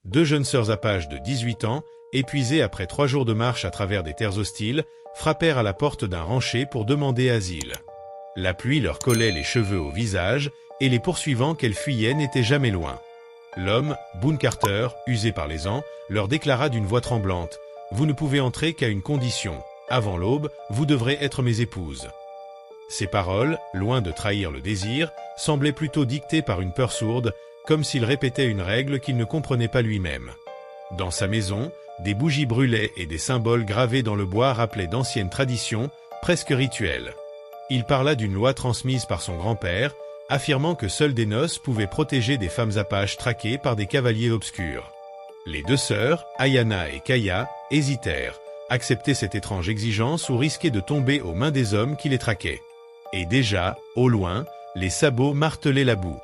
deux jeunes sœurs apaches de 18 ans, épuisées après 3 jours de marche à travers des terres hostiles, frappèrent à la porte d'un rancher pour demander asile. La pluie leur collait les cheveux au visage, et les poursuivants qu'elles fuyaient n'étaient jamais loin. L'homme, Boone Carter, usé par les ans, leur déclara d'une voix tremblante « Vous ne pouvez entrer qu'à une condition. Avant l'aube, vous devrez être mes épouses. » Ces paroles, loin de trahir le désir, semblaient plutôt dictées par une peur sourde, comme s'il répétait une règle qu'il ne comprenait pas lui-même. Dans sa maison, des bougies brûlaient et des symboles gravés dans le bois rappelaient d'anciennes traditions, presque rituelles. Il parla d'une loi transmise par son grand-père, affirmant que seules des noces pouvaient protéger des femmes apaches traquées par des cavaliers obscurs. Les deux sœurs, Ayana et Kaya, hésitèrent, accepter cette étrange exigence ou risquer de tomber aux mains des hommes qui les traquaient. Et déjà, au loin, les sabots martelaient la boue.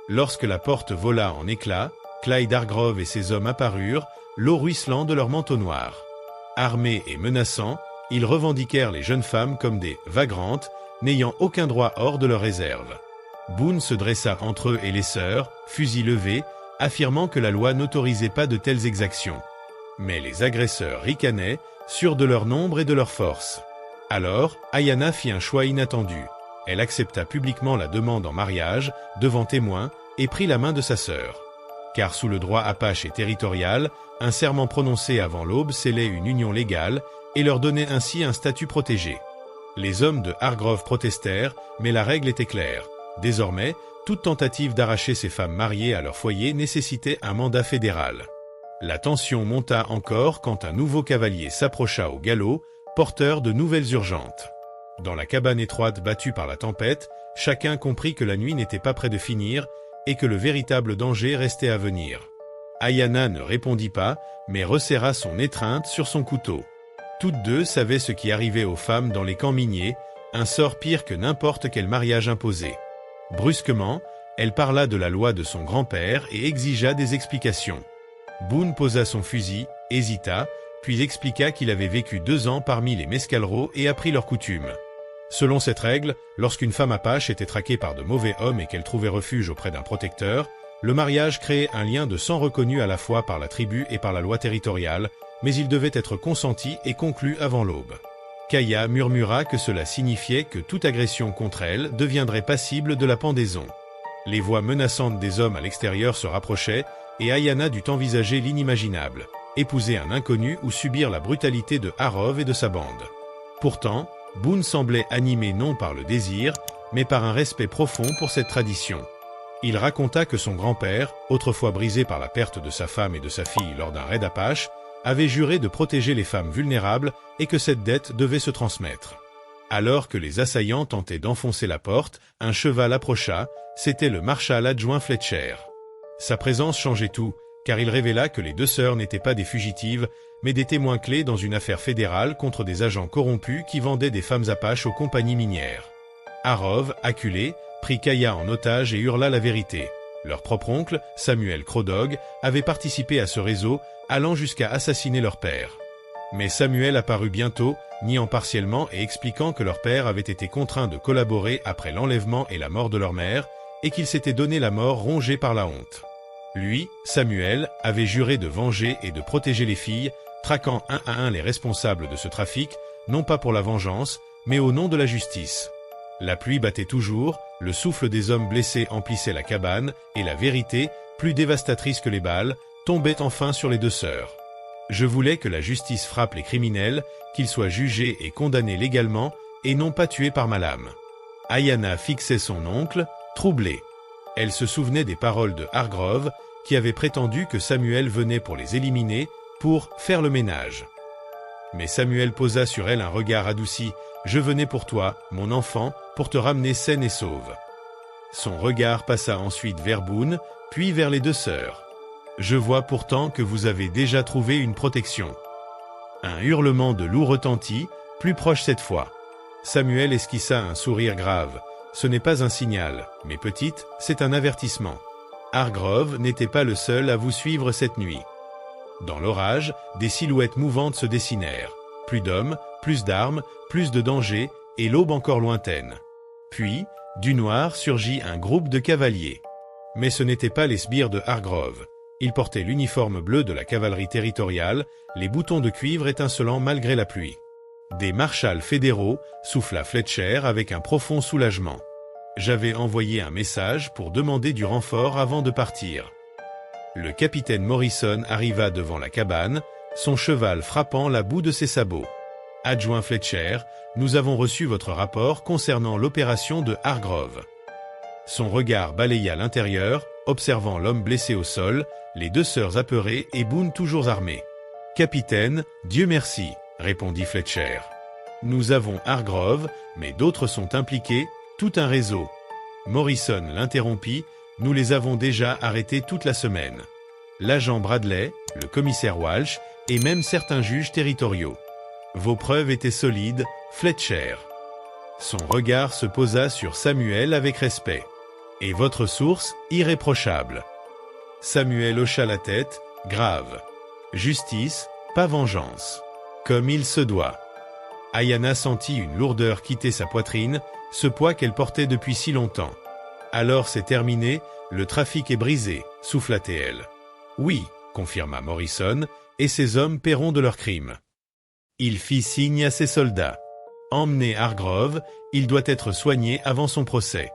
Lorsque la porte vola en éclats, Clyde Hargrove et ses hommes apparurent, l'eau ruisselant de leurs manteaux noirs. Armés et menaçants, ils revendiquèrent les jeunes femmes comme des « vagrantes », n'ayant aucun droit hors de leur réserve. Boone se dressa entre eux et les sœurs, fusil levé, affirmant que la loi n'autorisait pas de telles exactions. Mais les agresseurs ricanaient, sûrs de leur nombre et de leur force. Alors, Ayana fit un choix inattendu. Elle accepta publiquement la demande en mariage, devant témoins, et prit la main de sa sœur. Car sous le droit apache et territorial, un serment prononcé avant l'aube scellait une union légale et leur donnait ainsi un statut protégé. Les hommes de Hargrove protestèrent, mais la règle était claire. Désormais, toute tentative d'arracher ces femmes mariées à leur foyer nécessitait un mandat fédéral. La tension monta encore quand un nouveau cavalier s'approcha au galop, porteur de nouvelles urgentes. Dans la cabane étroite battue par la tempête, chacun comprit que la nuit n'était pas près de finir et que le véritable danger restait à venir. Ayana ne répondit pas, mais resserra son étreinte sur son couteau. Toutes deux savaient ce qui arrivait aux femmes dans les camps miniers, un sort pire que n'importe quel mariage imposé. Brusquement, elle parla de la loi de son grand-père et exigea des explications. Boone posa son fusil, hésita, puis expliqua qu'il avait vécu 2 ans parmi les Mescalero et appris leurs coutumes. Selon cette règle, lorsqu'une femme apache était traquée par de mauvais hommes et qu'elle trouvait refuge auprès d'un protecteur, le mariage créait un lien de sang reconnu à la fois par la tribu et par la loi territoriale, mais il devait être consenti et conclu avant l'aube. Kaya murmura que cela signifiait que toute agression contre elle deviendrait passible de la pendaison. Les voix menaçantes des hommes à l'extérieur se rapprochaient, et Ayana dut envisager l'inimaginable, épouser un inconnu ou subir la brutalité de Hargrove et de sa bande. Pourtant, Boone semblait animé non par le désir, mais par un respect profond pour cette tradition. Il raconta que son grand-père, autrefois brisé par la perte de sa femme et de sa fille lors d'un raid apache, avait juré de protéger les femmes vulnérables et que cette dette devait se transmettre. Alors que les assaillants tentaient d'enfoncer la porte, un cheval approcha, c'était le marshal adjoint Fletcher. Sa présence changeait tout, car il révéla que les deux sœurs n'étaient pas des fugitives, mais des témoins clés dans une affaire fédérale contre des agents corrompus qui vendaient des femmes apaches aux compagnies minières. Hargrove, acculé, prit Kaya en otage et hurla la vérité. Leur propre oncle, Samuel Crawdog, avait participé à ce réseau, allant jusqu'à assassiner leur père. Mais Samuel apparut bientôt, niant partiellement et expliquant que leur père avait été contraint de collaborer après l'enlèvement et la mort de leur mère, et qu'il s'était donné la mort rongé par la honte. Lui, Samuel, avait juré de venger et de protéger les filles, traquant un à un les responsables de ce trafic, non pas pour la vengeance, mais au nom de la justice. La pluie battait toujours, le souffle des hommes blessés emplissait la cabane, et la vérité, plus dévastatrice que les balles, tombait enfin sur les deux sœurs. Je voulais que la justice frappe les criminels, qu'ils soient jugés et condamnés légalement, et non pas tués par ma lame. Ayana fixait son oncle, troublée. Elle se souvenait des paroles de Hargrove, qui avait prétendu que Samuel venait pour les éliminer, pour faire le ménage. Mais Samuel posa sur elle un regard adouci. « Je venais pour toi, mon enfant, pour te ramener saine et sauve. » Son regard passa ensuite vers Boone, puis vers les deux sœurs. « Je vois pourtant que vous avez déjà trouvé une protection. » Un hurlement de loup retentit, plus proche cette fois. Samuel esquissa un sourire grave. « Ce n'est pas un signal, mais petite, c'est un avertissement. Hargrove n'était pas le seul à vous suivre cette nuit. » Dans l'orage, des silhouettes mouvantes se dessinèrent. Plus d'hommes, plus d'armes, plus de dangers, et l'aube encore lointaine. Puis, du noir surgit un groupe de cavaliers. Mais ce n'étaient pas les sbires de Hargrove. Il portait l'uniforme bleu de la cavalerie territoriale, les boutons de cuivre étincelant malgré la pluie. Des marshals fédéraux, souffla Fletcher avec un profond soulagement. J'avais envoyé un message pour demander du renfort avant de partir. Le capitaine Morrison arriva devant la cabane, son cheval frappant la boue de ses sabots. Adjoint Fletcher, nous avons reçu votre rapport concernant l'opération de Hargrove. Son regard balaya l'intérieur, observant l'homme blessé au sol, les deux sœurs apeurées et Boone toujours armé. Capitaine, Dieu merci, répondit Fletcher. Nous avons Hargrove, mais d'autres sont impliqués, tout un réseau. Morrison l'interrompit, nous les avons déjà arrêtés toute la semaine. L'agent Bradley, le commissaire Walsh, et même certains juges territoriaux. Vos preuves étaient solides, Fletcher. Son regard se posa sur Samuel avec respect. Et votre source, irréprochable. Samuel hocha la tête, grave. Justice, pas vengeance. Comme il se doit. Ayanna sentit une lourdeur quitter sa poitrine, ce poids qu'elle portait depuis si longtemps. Alors c'est terminé, le trafic est brisé, souffla-t-elle. Oui, confirma Morrison, et ces hommes paieront de leurs crimes. Il fit signe à ses soldats. Emmené Hargrove, il doit être soigné avant son procès.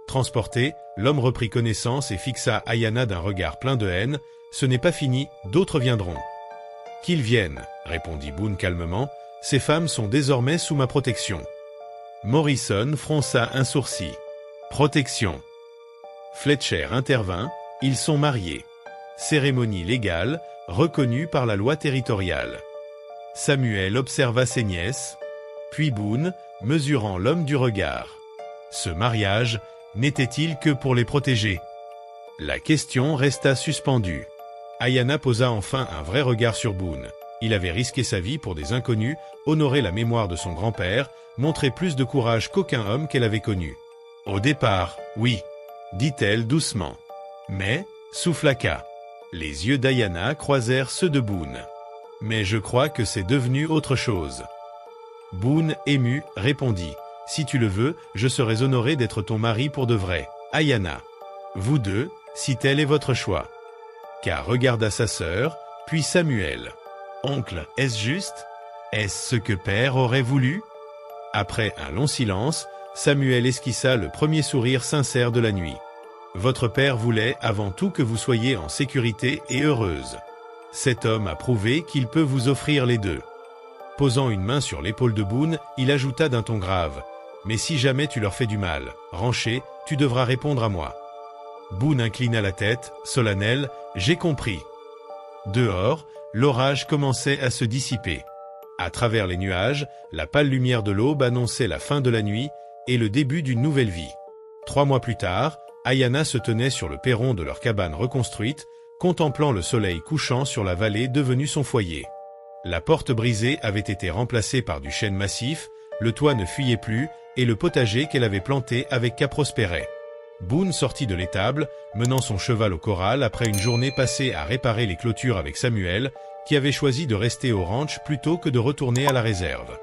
Transporté, l'homme reprit connaissance et fixa Ayanna d'un regard plein de haine. Ce n'est pas fini, d'autres viendront. Qu'ils viennent, répondit Boone calmement, ces femmes sont désormais sous ma protection. Morrison fronça un sourcil. Protection. Fletcher intervint, ils sont mariés. Cérémonie légale, reconnue par la loi territoriale. Samuel observa ses nièces, puis Boone, mesurant l'homme du regard. Ce mariage n'était-il que pour les protéger? La question resta suspendue. Ayanna posa enfin un vrai regard sur Boone. Il avait risqué sa vie pour des inconnus, honoré la mémoire de son grand-père, montré plus de courage qu'aucun homme qu'elle avait connu. Au départ, oui, dit-elle doucement. Mais, souffla-ca. Les yeux d'Ayanna croisèrent ceux de Boone. Mais je crois que c'est devenu autre chose. Boone, ému, répondit. Si tu le veux, je serais honoré d'être ton mari pour de vrai. Ayanna. Vous deux, si tel est votre choix. Car regarda sa sœur, puis Samuel. Oncle, est-ce juste? Est-ce ce que père aurait voulu? Après un long silence, Samuel esquissa le premier sourire sincère de la nuit. Votre père voulait avant tout que vous soyez en sécurité et heureuse. Cet homme a prouvé qu'il peut vous offrir les deux. Posant une main sur l'épaule de Boone, il ajouta d'un ton grave. Mais si jamais tu leur fais du mal, Rancher, tu devras répondre à moi. Boone inclina la tête, solennel, j'ai compris. Dehors, l'orage commençait à se dissiper. À travers les nuages, la pâle lumière de l'aube annonçait la fin de la nuit et le début d'une nouvelle vie. 3 mois plus tard, Ayanna se tenait sur le perron de leur cabane reconstruite, contemplant le soleil couchant sur la vallée devenue son foyer. La porte brisée avait été remplacée par du chêne massif, le toit ne fuyait plus, et le potager qu'elle avait planté avec qu'à prospérait. Boone sortit de l'étable, menant son cheval au corral après une journée passée à réparer les clôtures avec Samuel, qui avait choisi de rester au ranch plutôt que de retourner à la réserve.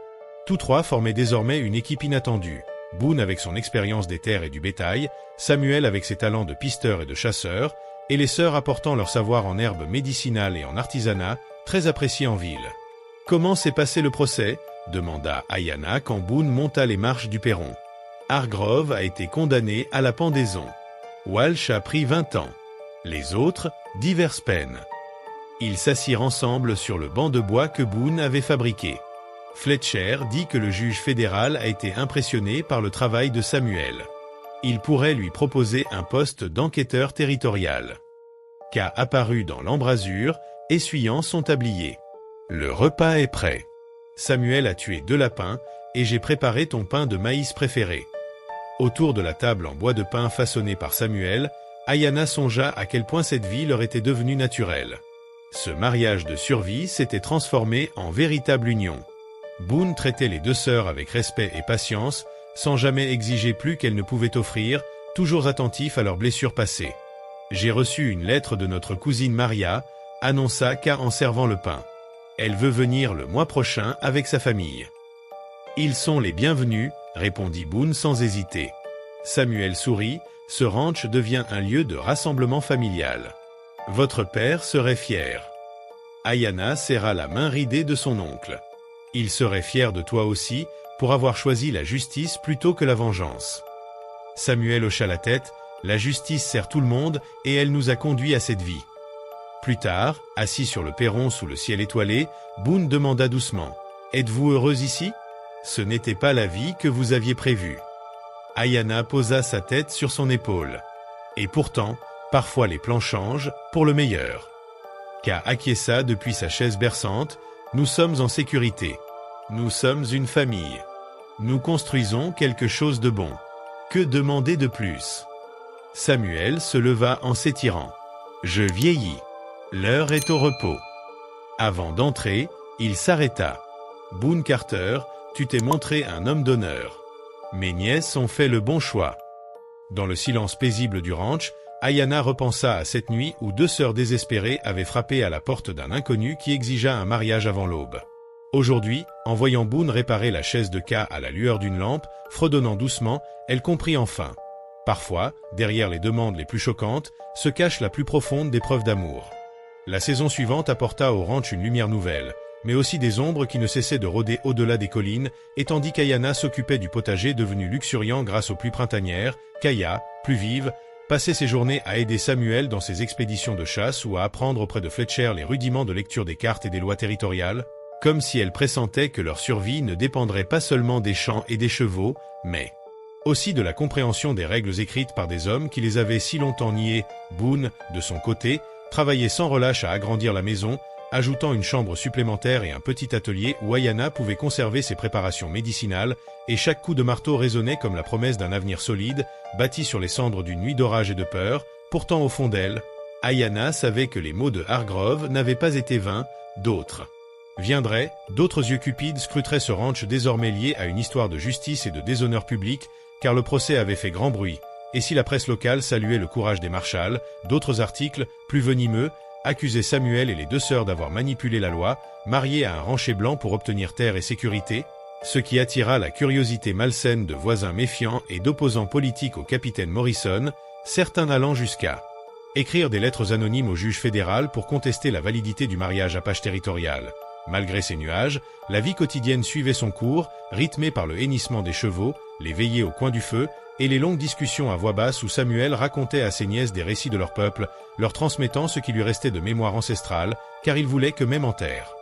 Tous trois formaient désormais une équipe inattendue. Boone avec son expérience des terres et du bétail, Samuel avec ses talents de pisteur et de chasseur, et les sœurs apportant leur savoir en herbes médicinales et en artisanat, très appréciés en ville. « Comment s'est passé le procès ?» demanda Ayanna quand Boone monta les marches du perron. Hargrove a été condamné à la pendaison. Walsh a pris 20 ans. Les autres, diverses peines. Ils s'assirent ensemble sur le banc de bois que Boone avait fabriqué. Fletcher dit que le juge fédéral a été impressionné par le travail de Samuel. Il pourrait lui proposer un poste d'enquêteur territorial. K apparut dans l'embrasure, essuyant son tablier. Le repas est prêt. Samuel a tué 2 lapins, et j'ai préparé ton pain de maïs préféré. Autour de la table en bois de pin façonnée par Samuel, Ayanna songea à quel point cette vie leur était devenue naturelle. Ce mariage de survie s'était transformé en véritable union. Boone traitait les 2 sœurs avec respect et patience, sans jamais exiger plus qu'elles ne pouvaient offrir, toujours attentif à leurs blessures passées. « J'ai reçu une lettre de notre cousine Maria », annonça K en servant le pain. « Elle veut venir le mois prochain avec sa famille. »« Ils sont les bienvenus », répondit Boone sans hésiter. Samuel sourit, ce ranch devient un lieu de rassemblement familial. Votre père serait fier. Ayana serra la main ridée de son oncle. Il serait fier de toi aussi, pour avoir choisi la justice plutôt que la vengeance. Samuel hocha la tête, la justice sert tout le monde et elle nous a conduits à cette vie. Plus tard, assis sur le perron sous le ciel étoilé, Boone demanda doucement, « Êtes-vous heureuse ici ? Ce n'était pas la vie que vous aviez prévue. » Ayana posa sa tête sur son épaule. Et pourtant, parfois les plans changent, pour le meilleur. Ka acquiesça depuis sa chaise berçante, nous sommes en sécurité. Nous sommes une famille. Nous construisons quelque chose de bon. Que demander de plus? Samuel se leva en s'étirant. Je vieillis. L'heure est au repos. Avant d'entrer, il s'arrêta. Boone Carter, tu t'es montré un homme d'honneur. Mes nièces ont fait le bon choix. Dans le silence paisible du ranch, Ayana repensa à cette nuit où deux sœurs désespérées avaient frappé à la porte d'un inconnu qui exigea un mariage avant l'aube. Aujourd'hui, en voyant Boone réparer la chaise de Ka à la lueur d'une lampe, fredonnant doucement, elle comprit enfin. Parfois, derrière les demandes les plus choquantes, se cache la plus profonde des preuves d'amour. La saison suivante apporta au ranch une lumière nouvelle, mais aussi des ombres qui ne cessaient de rôder au-delà des collines, et tandis qu'Ayana s'occupait du potager devenu luxuriant grâce aux pluies printanières, Kaya, plus vive, passait ses journées à aider Samuel dans ses expéditions de chasse ou à apprendre auprès de Fletcher les rudiments de lecture des cartes et des lois territoriales, comme si elle pressentait que leur survie ne dépendrait pas seulement des champs et des chevaux, mais aussi de la compréhension des règles écrites par des hommes qui les avaient si longtemps niées. Boone, de son côté, travaillait sans relâche à agrandir la maison, ajoutant une chambre supplémentaire et un petit atelier où Ayana pouvait conserver ses préparations médicinales, et chaque coup de marteau résonnait comme la promesse d'un avenir solide, bâti sur les cendres d'une nuit d'orage et de peur. Pourtant au fond d'elle, Ayana savait que les mots de Hargrove n'avaient pas été vains, d'autres viendraient, d'autres yeux cupides scruteraient ce ranch désormais lié à une histoire de justice et de déshonneur public, car le procès avait fait grand bruit, et si la presse locale saluait le courage des marshals, d'autres articles, plus venimeux, accusaient Samuel et les deux sœurs d'avoir manipulé la loi, mariés à un rancher blanc pour obtenir terre et sécurité, ce qui attira la curiosité malsaine de voisins méfiants et d'opposants politiques au capitaine Morrison, certains allant jusqu'à écrire des lettres anonymes au juge fédéral pour contester la validité du mariage apache territorial. Malgré ces nuages, la vie quotidienne suivait son cours, rythmée par le hennissement des chevaux, les veillées au coin du feu, et les longues discussions à voix basse où Samuel racontait à ses nièces des récits de leur peuple, leur transmettant ce qui lui restait de mémoire ancestrale, car il voulait que même en terre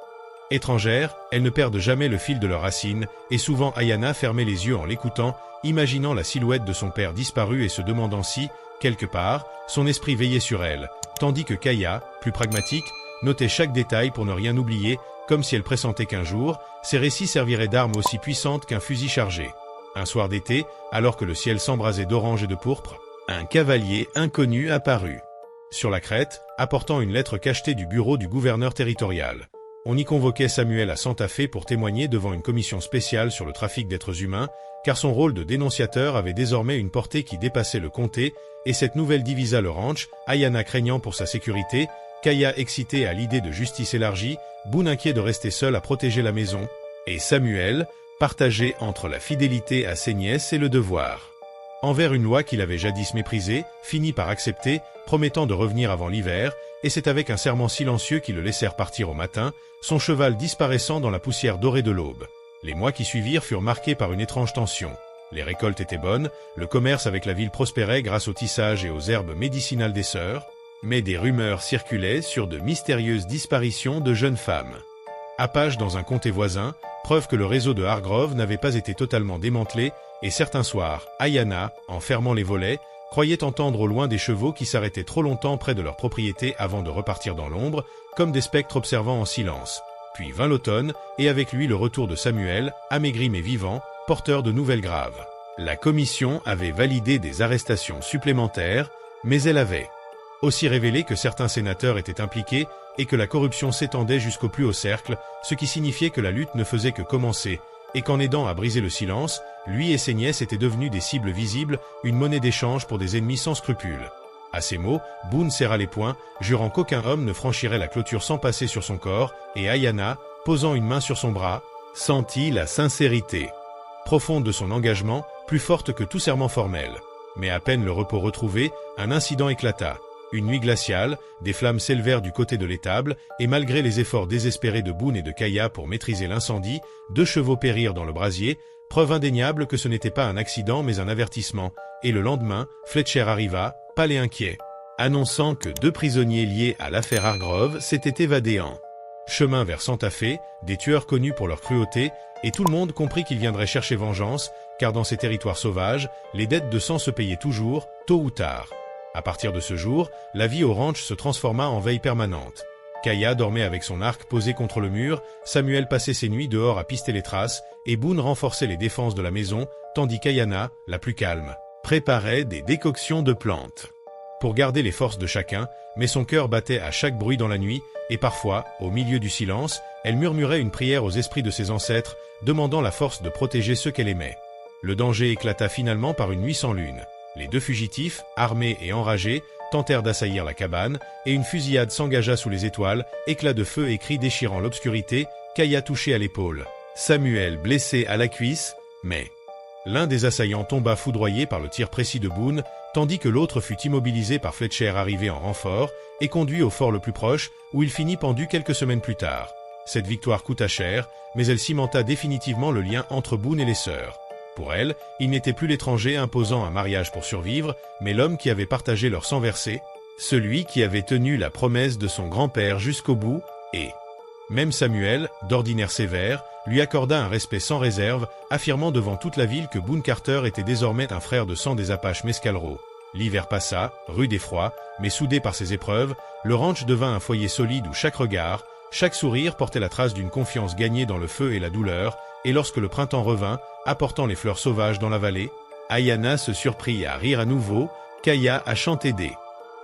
étrangère, elles ne perdent jamais le fil de leurs racines, et souvent Ayana fermait les yeux en l'écoutant, imaginant la silhouette de son père disparu et se demandant si, quelque part, son esprit veillait sur elle, tandis que Kaya, plus pragmatique, notait chaque détail pour ne rien oublier, comme si elle pressentait qu'un jour, ces récits serviraient d'arme aussi puissante qu'un fusil chargé. Un soir d'été, alors que le ciel s'embrasait d'orange et de pourpre, un cavalier inconnu apparut sur la crête, apportant une lettre cachetée du bureau du gouverneur territorial. On y convoquait Samuel à Santa Fe pour témoigner devant une commission spéciale sur le trafic d'êtres humains, car son rôle de dénonciateur avait désormais une portée qui dépassait le comté, et cette nouvelle divisa le ranch, Ayana craignant pour sa sécurité, Kaya excitée à l'idée de justice élargie, Boone inquiet de rester seul à protéger la maison, et Samuel, partagé entre la fidélité à ses nièces et le devoir envers une loi qu'il avait jadis méprisée, finit par accepter, promettant de revenir avant l'hiver, et c'est avec un serment silencieux qui le laissèrent partir au matin, son cheval disparaissant dans la poussière dorée de l'aube. Les mois qui suivirent furent marqués par une étrange tension. Les récoltes étaient bonnes, le commerce avec la ville prospérait grâce au tissage et aux herbes médicinales des sœurs, mais des rumeurs circulaient sur de mystérieuses disparitions de jeunes femmes. Apache dans un comté voisin, preuve que le réseau de Hargrove n'avait pas été totalement démantelé, et certains soirs, Ayana, en fermant les volets, croyait entendre au loin des chevaux qui s'arrêtaient trop longtemps près de leur propriété avant de repartir dans l'ombre, comme des spectres observant en silence. Puis vint l'automne, et avec lui le retour de Samuel, amaigri mais vivant, porteur de nouvelles graves. La commission avait validé des arrestations supplémentaires, mais elle avait aussi révélé que certains sénateurs étaient impliqués et que la corruption s'étendait jusqu'au plus haut cercle, ce qui signifiait que la lutte ne faisait que commencer, et qu'en aidant à briser le silence, lui et ses nièces étaient devenus des cibles visibles, une monnaie d'échange pour des ennemis sans scrupules. À ces mots, Boone serra les poings, jurant qu'aucun homme ne franchirait la clôture sans passer sur son corps, et Ayana, posant une main sur son bras, sentit la sincérité profonde de son engagement, plus forte que tout serment formel. Mais à peine le repos retrouvé, un incident éclata. Une nuit glaciale, des flammes s'élevèrent du côté de l'étable, et malgré les efforts désespérés de Boone et de Kaya pour maîtriser l'incendie, 2 chevaux périrent dans le brasier, preuve indéniable que ce n'était pas un accident mais un avertissement, et le lendemain, Fletcher arriva, pâle et inquiet, annonçant que 2 prisonniers liés à l'affaire Hargrove s'étaient évadés en chemin vers Santa Fe, des tueurs connus pour leur cruauté, et tout le monde comprit qu'ils viendraient chercher vengeance, car dans ces territoires sauvages, les dettes de sang se payaient toujours, tôt ou tard. À partir de ce jour, la vie au ranch se transforma en veille permanente. Kaya dormait avec son arc posé contre le mur, Samuel passait ses nuits dehors à pister les traces, et Boone renforçait les défenses de la maison, tandis qu'Ayanna, la plus calme, préparait des décoctions de plantes pour garder les forces de chacun, mais son cœur battait à chaque bruit dans la nuit, et parfois, au milieu du silence, elle murmurait une prière aux esprits de ses ancêtres, demandant la force de protéger ceux qu'elle aimait. Le danger éclata finalement par une nuit sans lune. Les 2 fugitifs, armés et enragés, tentèrent d'assaillir la cabane, et une fusillade s'engagea sous les étoiles, éclats de feu et cris déchirant l'obscurité, Kaya touché à l'épaule, Samuel blessé à la cuisse, mais l'un des assaillants tomba foudroyé par le tir précis de Boone, tandis que l'autre fut immobilisé par Fletcher arrivé en renfort, et conduit au fort le plus proche, où il finit pendu quelques semaines plus tard. Cette victoire coûta cher, mais elle cimenta définitivement le lien entre Boone et les sœurs. Pour elle, il n'était plus l'étranger imposant un mariage pour survivre, mais l'homme qui avait partagé leur sang versé, celui qui avait tenu la promesse de son grand-père jusqu'au bout, et même Samuel, d'ordinaire sévère, lui accorda un respect sans réserve, affirmant devant toute la ville que Boone Carter était désormais un frère de sang des Apaches Mescalero. L'hiver passa, rude et froid, mais soudé par ses épreuves, le ranch devint un foyer solide où chaque regard, chaque sourire portait la trace d'une confiance gagnée dans le feu et la douleur, et lorsque le printemps revint, apportant les fleurs sauvages dans la vallée, Ayanna se surprit à rire à nouveau, Kaya à chanter des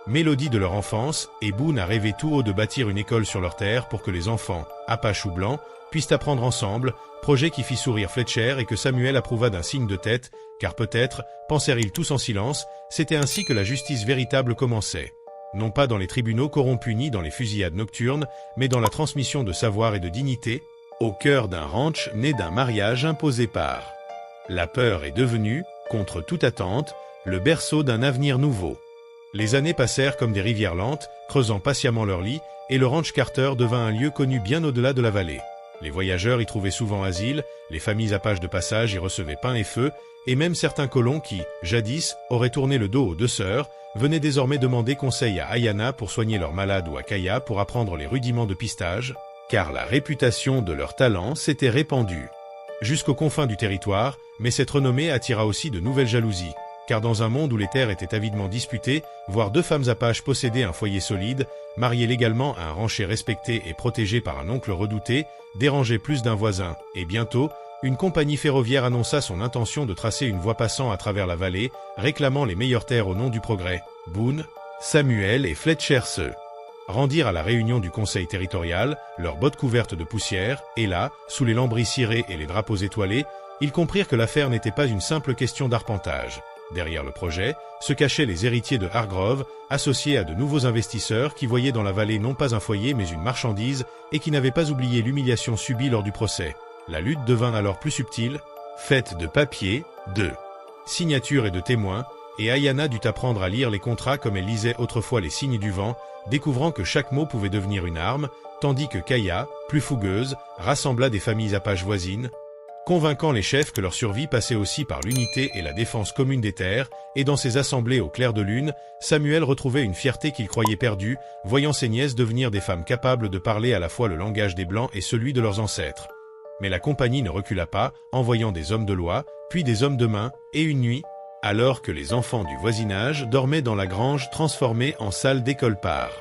mélodies de leur enfance, et Boone a rêvé tout haut de bâtir une école sur leur terre pour que les enfants, Apaches ou blancs, puissent apprendre ensemble, projet qui fit sourire Fletcher et que Samuel approuva d'un signe de tête, car peut-être, pensèrent-ils tous en silence, c'était ainsi que la justice véritable commençait. Non pas dans les tribunaux corrompus ni dans les fusillades nocturnes, mais dans la transmission de savoir et de dignité, au cœur d'un ranch né d'un mariage imposé par la peur est devenue, contre toute attente, le berceau d'un avenir nouveau. Les années passèrent comme des rivières lentes, creusant patiemment leur lit, et le ranch Carter devint un lieu connu bien au-delà de la vallée. Les voyageurs y trouvaient souvent asile, les familles apaches de passage y recevaient pain et feu, et même certains colons qui, jadis, auraient tourné le dos aux 2 sœurs, venaient désormais demander conseil à Ayanna pour soigner leurs malades ou à Kaya pour apprendre les rudiments de pistage, car la réputation de leur talent s'était répandue jusqu'aux confins du territoire, mais cette renommée attira aussi de nouvelles jalousies. Car dans un monde où les terres étaient avidement disputées, voir 2 femmes apaches posséder un foyer solide, mariées légalement à un rancher respecté et protégé par un oncle redouté, dérangeait plus d'un voisin, et bientôt, une compagnie ferroviaire annonça son intention de tracer une voie passant à travers la vallée, réclamant les meilleures terres au nom du progrès. Boone, Samuel et Fletcher se rendirent à la réunion du conseil territorial, leurs bottes couvertes de poussière, et là, sous les lambris cirés et les drapeaux étoilés, ils comprirent que l'affaire n'était pas une simple question d'arpentage. Derrière le projet, se cachaient les héritiers de Hargrove, associés à de nouveaux investisseurs qui voyaient dans la vallée non pas un foyer mais une marchandise et qui n'avaient pas oublié l'humiliation subie lors du procès. La lutte devint alors plus subtile, faite de papiers, de signatures et de témoins, et Ayanna dut apprendre à lire les contrats comme elle lisait autrefois les signes du vent, découvrant que chaque mot pouvait devenir une arme, tandis que Kaya, plus fougueuse, rassembla des familles apaches voisines, convainquant les chefs que leur survie passait aussi par l'unité et la défense commune des terres, et dans ces assemblées au clair de lune, Samuel retrouvait une fierté qu'il croyait perdue, voyant ses nièces devenir des femmes capables de parler à la fois le langage des Blancs et celui de leurs ancêtres. Mais la compagnie ne recula pas, envoyant des hommes de loi, puis des hommes de main, et une nuit, alors que les enfants du voisinage dormaient dans la grange transformée en salle d'école part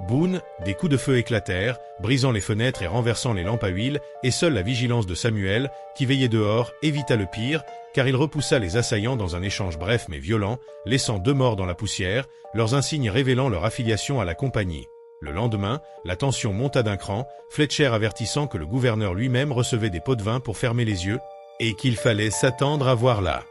Boone, des coups de feu éclatèrent, brisant les fenêtres et renversant les lampes à huile, et seule la vigilance de Samuel, qui veillait dehors, évita le pire, car il repoussa les assaillants dans un échange bref mais violent, laissant 2 morts dans la poussière, leurs insignes révélant leur affiliation à la compagnie. Le lendemain, la tension monta d'un cran, Fletcher avertissant que le gouverneur lui-même recevait des pots de vin pour fermer les yeux, et qu'il fallait s'attendre à voir la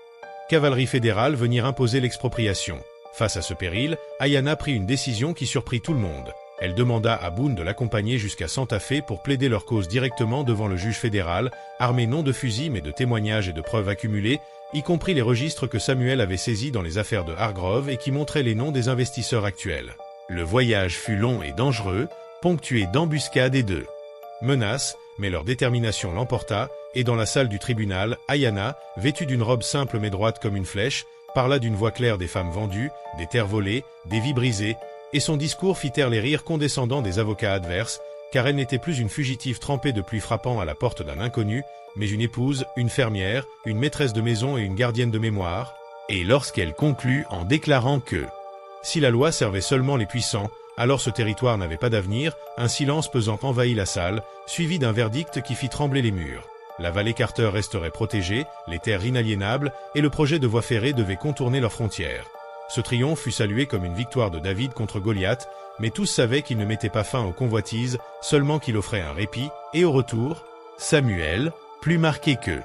cavalerie fédérale venir imposer l'expropriation. Face à ce péril, Ayanna prit une décision qui surprit tout le monde. Elle demanda à Boone de l'accompagner jusqu'à Santa Fe pour plaider leur cause directement devant le juge fédéral, armé non de fusils mais de témoignages et de preuves accumulées, y compris les registres que Samuel avait saisis dans les affaires de Hargrove et qui montraient les noms des investisseurs actuels. Le voyage fut long et dangereux, ponctué d'embuscades et de menaces, mais leur détermination l'emporta, et dans la salle du tribunal, Ayana, vêtue d'une robe simple mais droite comme une flèche, parla d'une voix claire des femmes vendues, des terres volées, des vies brisées, et son discours fit taire les rires condescendants des avocats adverses, car elle n'était plus une fugitive trempée de pluie frappant à la porte d'un inconnu, mais une épouse, une fermière, une maîtresse de maison et une gardienne de mémoire, et lorsqu'elle conclut en déclarant que si la loi servait seulement les puissants, alors ce territoire n'avait pas d'avenir, un silence pesant envahit la salle, suivi d'un verdict qui fit trembler les murs. La vallée Carter resterait protégée, les terres inaliénables, et le projet de voie ferrée devait contourner leurs frontières. Ce triomphe fut salué comme une victoire de David contre Goliath, mais tous savaient qu'il ne mettait pas fin aux convoitises, seulement qu'il offrait un répit, et au retour, Samuel, plus marqué que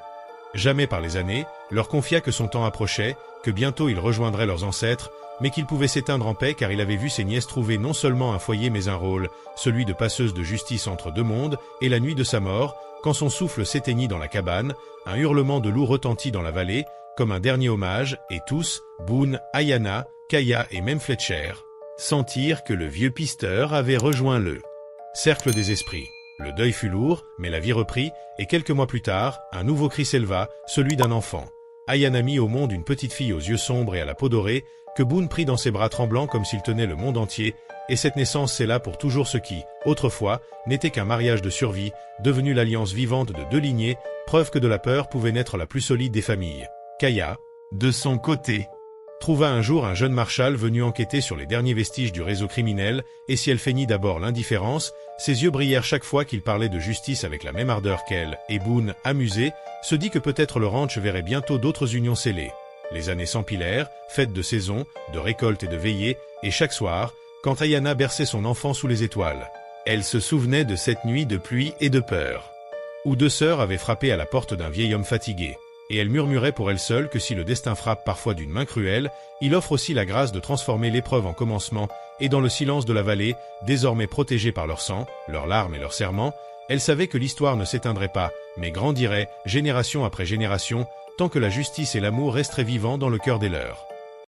jamais par les années, leur confia que son temps approchait, que bientôt il rejoindrait leurs ancêtres, mais qu'il pouvait s'éteindre en paix car il avait vu ses nièces trouver non seulement un foyer mais un rôle, celui de passeuse de justice entre deux mondes, et la nuit de sa mort, quand son souffle s'éteignit dans la cabane, un hurlement de loup retentit dans la vallée, comme un dernier hommage, et tous, Boone, Ayana, Kaya et même Fletcher, sentirent que le vieux pisteur avait rejoint le cercle des esprits. Le deuil fut lourd, mais la vie reprit, et quelques mois plus tard, un nouveau cri s'éleva, celui d'un enfant. Ayana mit au monde une petite fille aux yeux sombres et à la peau dorée, que Boone prit dans ses bras tremblants comme s'il tenait le monde entier, et cette naissance scella pour toujours ce qui, autrefois, n'était qu'un mariage de survie, devenu l'alliance vivante de deux lignées, preuve que de la peur pouvait naître la plus solide des familles. Kaya, de son côté, trouva un jour un jeune marshal venu enquêter sur les derniers vestiges du réseau criminel, et si elle feignit d'abord l'indifférence, ses yeux brillèrent chaque fois qu'il parlait de justice avec la même ardeur qu'elle, et Boone, amusé, se dit que peut-être le ranch verrait bientôt d'autres unions scellées. Les années s'empilèrent, fêtes de saison, de récolte et de veillées, et chaque soir, quand Ayana berçait son enfant sous les étoiles, elle se souvenait de cette nuit de pluie et de peur, où deux sœurs avaient frappé à la porte d'un vieil homme fatigué, et elle murmurait pour elle seule que si le destin frappe parfois d'une main cruelle, il offre aussi la grâce de transformer l'épreuve en commencement, et dans le silence de la vallée, désormais protégée par leur sang, leurs larmes et leurs serments, elle savait que l'histoire ne s'éteindrait pas, mais grandirait, génération après génération, tant que la justice et l'amour resteraient vivants dans le cœur des leurs.